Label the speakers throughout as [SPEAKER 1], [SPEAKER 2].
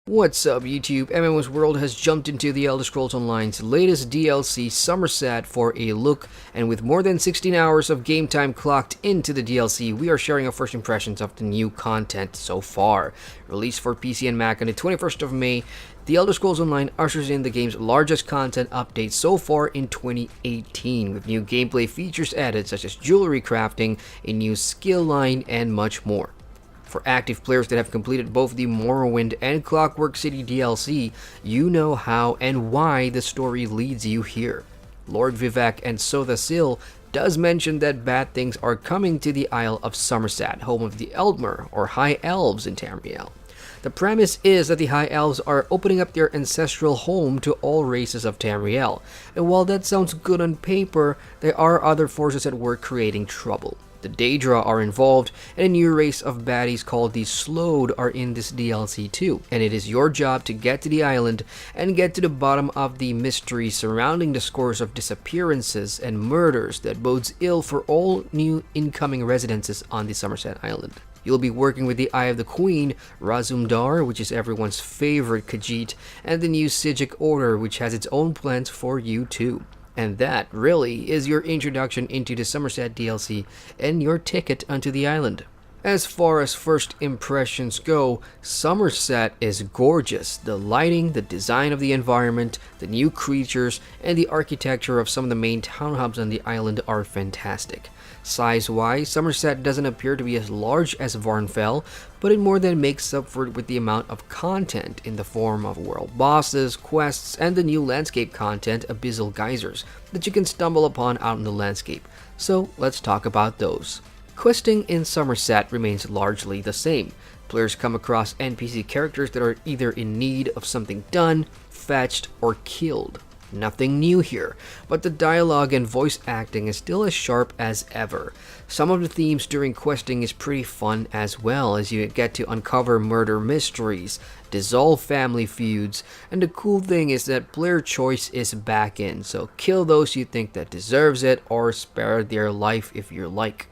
[SPEAKER 1] What's up YouTube? MMOSWORLD has jumped into the Elder Scrolls Online's latest DLC, Summerset, for a look, and with more than 16 hours of game time clocked into the DLC, we are sharing our first impressions of the new content so far. Released for PC and Mac on the 21st of May, the Elder Scrolls Online ushers in the game's largest content update so far in 2018, with new gameplay features added such as jewelry crafting, a new skill line, and much more. For active players that have completed both the Morrowind and Clockwork City DLC, you know how and why the story leads you here. Lord Vivek and Sotha Sil does mention that bad things are coming to the Isle of Somerset, home of the Eldmer, or High Elves in Tamriel. The premise is that the High Elves are opening up their ancestral home to all races of Tamriel, and while that sounds good on paper, there are other forces at work creating trouble. The Daedra are involved, and a new race of baddies called the Slowed are in this DLC too, and it is your job to get to the island and get to the bottom of the mystery surrounding the scores of disappearances and murders that bodes ill for all new incoming residences on the Somerset Island. You'll be working with the Eye of the Queen, Razumdar, which is everyone's favorite Khajiit, and the new Psijic Order, which has its own plans for you too. And that, really, is your introduction into the Somerset DLC and your ticket onto the island. As far as first impressions go, Somerset is gorgeous. The lighting, the design of the environment, the new creatures, and the architecture of some of the main town hubs on the island are fantastic. Size-wise, Somerset doesn't appear to be as large as Varnfell, but it more than makes up for it with the amount of content in the form of world bosses, quests, and the new landscape content, Abyssal Geysers, that you can stumble upon out in the landscape. So let's talk about those. Questing in Somerset remains largely the same. Players come across NPC characters that are either in need of something done, fetched, or killed. Nothing new here, but the dialogue and voice acting is still as sharp as ever. Some of the themes during questing is pretty fun as well, as you get to uncover murder mysteries, dissolve family feuds, and the cool thing is that player choice is back in, so kill those you think that deserves it or spare their life if you like.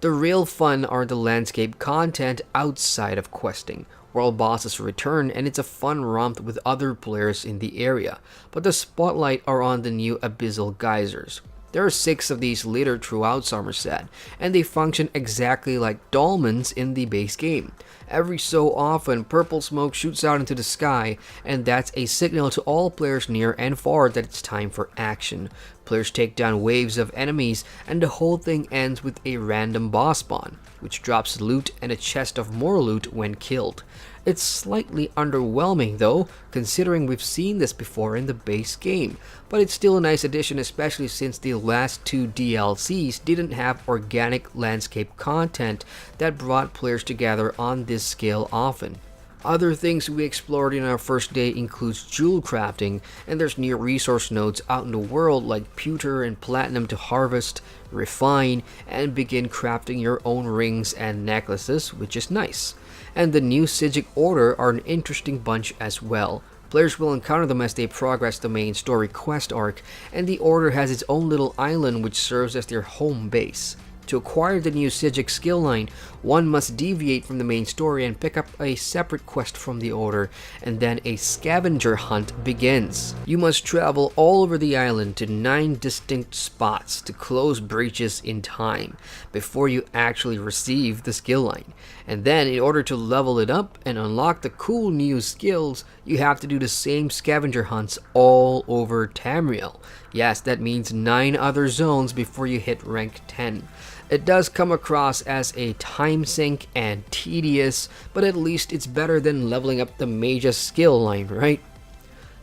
[SPEAKER 1] The real fun are the landscape content outside of questing. World bosses return and it's a fun romp with other players in the area, but the spotlight are on the new Abyssal Geysers. There are 6 of these littered throughout Somerset, and they function exactly like dolmens in the base game. Every so often, purple smoke shoots out into the sky, and that's a signal to all players near and far that it's time for action. Players take down waves of enemies, and the whole thing ends with a random boss spawn, which drops loot and a chest of more loot when killed. It's slightly underwhelming though, considering we've seen this before in the base game, but it's still a nice addition, especially since the last 2 DLCs didn't have organic landscape content that brought players together on this scale often. Other things we explored in our first day includes jewel crafting, and there's new resource nodes out in the world like pewter and platinum to harvest, refine, and begin crafting your own rings and necklaces, which is nice. And the new Psijic Order are an interesting bunch as well. Players will encounter them as they progress the main story quest arc, and the Order has its own little island which serves as their home base. To acquire the new Psijic skill line, one must deviate from the main story and pick up a separate quest from the Order, and then a scavenger hunt begins. You must travel all over the island to 9 distinct spots to close breaches in time before you actually receive the skill line. And then, in order to level it up and unlock the cool new skills, you have to do the same scavenger hunts all over Tamriel. Yes, that means 9 other zones before you hit rank 10. It does come across as a time sink and tedious, but at least it's better than leveling up the Mage's skill line, right?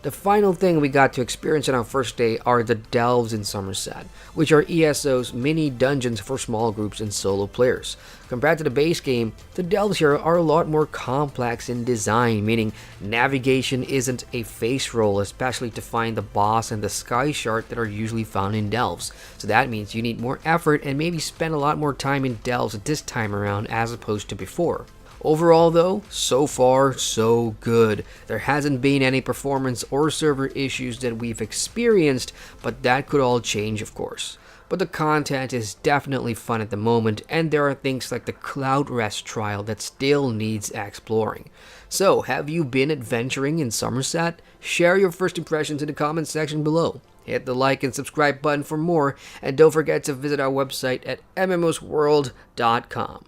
[SPEAKER 1] The final thing we got to experience on our first day are the Delves in Somerset, which are ESO's mini dungeons for small groups and solo players. Compared to the base game, the Delves here are a lot more complex in design, meaning navigation isn't a face roll, especially to find the boss and the sky shard that are usually found in Delves. So that means you need more effort and maybe spend a lot more time in Delves this time around as opposed to before. Overall though, so far so good. There hasn't been any performance or server issues that we've experienced, but that could all change of course. but the content is definitely fun at the moment, and there are things like the Cloud Rest trial that still needs exploring. So, have you been adventuring in Somerset? Share your first impressions in the comments section below. Hit the like and subscribe button for more, and don't forget to visit our website at MMOSWORLD.com.